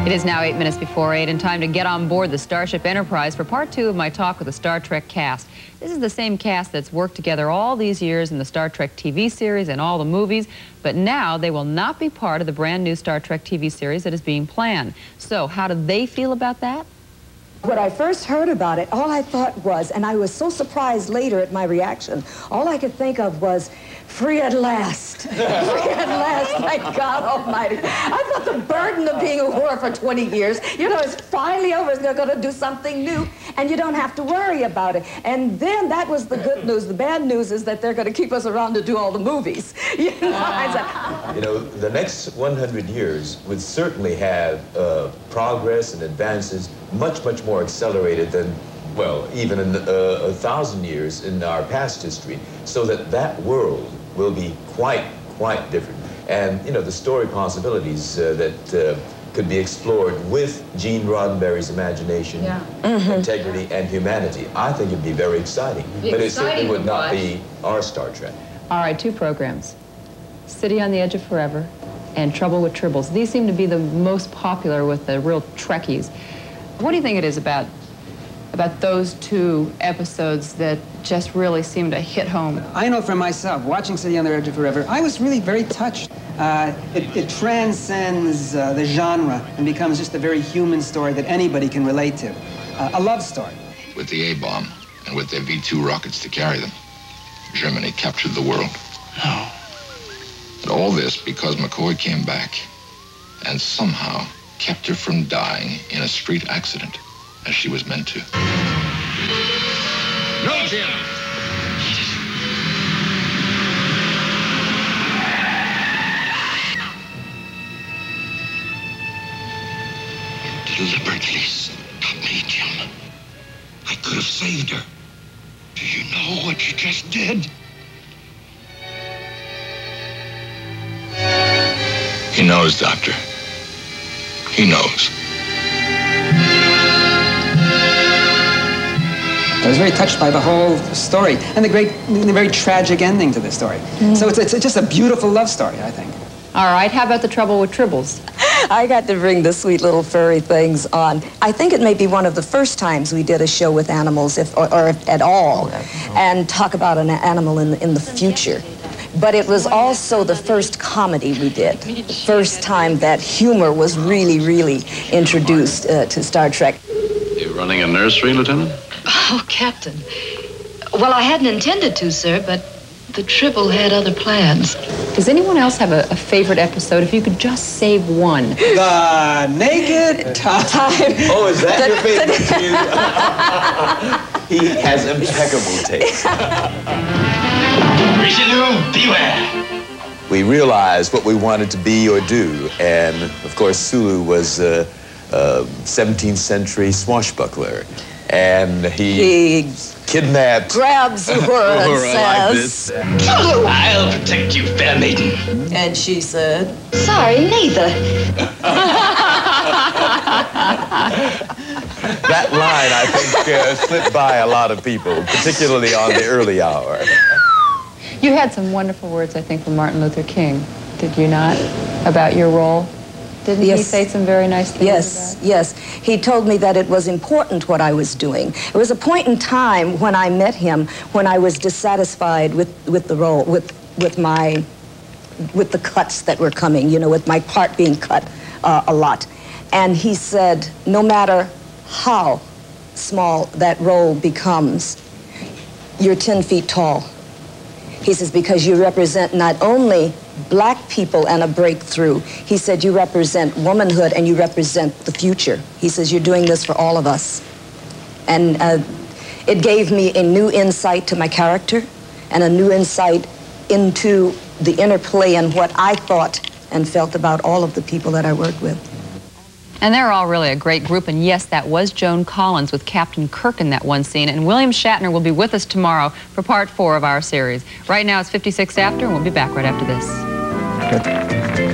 It is now 8 minutes before 8 and time to get on board the Starship Enterprise for part 2 of my talk with the Star Trek cast. This is the same cast that's worked together all these years in the Star Trek TV series and all the movies, but now they will not be part of the brand new Star Trek TV series that is being planned. So how do they feel about that? When I first heard about it, all I thought was, and I was so surprised later at my reaction, all I could think of was, free at last. Free at last, my God almighty. I thought the burden of being a whore for 20 years, you know, is finally over. They're going to do something new, and you don't have to worry about it. And then that was the good news. The bad news is that they're going to keep us around to do all the movies. You know, the next 100 years would certainly have progress and advances much, much more accelerated than, well, even in 1,000 years in our past history, so that world will be quite different. And, you know, the story possibilities that could be explored with Gene Roddenberry's imagination, integrity, and humanity, I think it'd be very exciting. But it certainly would not be our Star Trek. All right, 2 programs. City on the Edge of Forever and Trouble with Tribbles. These seem to be the most popular with the real Trekkies. What do you think it is about those 2 episodes that just really seem to hit home? I know for myself, watching City on the Edge of Forever, I was really very touched. It transcends the genre and becomes just a very human story that anybody can relate to. A love story. With the A-bomb and with their V-2 rockets to carry them, Germany captured the world. No. And all this because McCoy came back and somehow kept her from dying in a street accident, as she was meant to. No, Jim! You deliberately stopped me, Jim. I could have saved her. Do you know what you just did? He knows, Doctor. He knows. I was very touched by the whole story and the very tragic ending to the story. So it's just a beautiful love story, I think. All right, how about the Trouble with Tribbles? I got to bring the sweet little furry things on. I think it may be one of the first times we did a show with animals, or if at all, and talk about an animal in the future. But it was also the first comedy we did. First time that humor was really introduced to Star Trek. You running a nursery, Lieutenant? Oh, Captain. Well, I hadn't intended to, sir, but the Tribble had other plans. Does anyone else have a favorite episode? If you could just save one. The Naked Time. Oh, is that your favorite too? He has impeccable taste. Richelieu, beware! We realized what we wanted to be or do, and of course Sulu was a 17th century swashbuckler, and he kidnapped, grabs Uhura and says, Sulu, I'll protect you, fair maiden. And she said, Sorry, neither. That line, I think, slipped by a lot of people, particularly on the early hour. You had some wonderful words, I think, from Martin Luther King, did you not, about your role? Didn't he say some very nice things? Yes. He told me that it was important what I was doing. It was a point in time when I met him when I was dissatisfied with the role, with the cuts that were coming, you know, with my part being cut a lot. And he said, no matter how small that role becomes, you're 10 feet tall. He says, because you represent not only black people and a breakthrough, he said, you represent womanhood and you represent the future. He says, you're doing this for all of us. And it gave me a new insight to my character and a new insight into the interplay and what I thought and felt about all of the people that I worked with. And they're all really a great group, and yes, that was Joan Collins with Captain Kirk in that one scene, and William Shatner will be with us tomorrow for part 4 of our series. Right now it's 56 after, and we'll be back right after this. Good.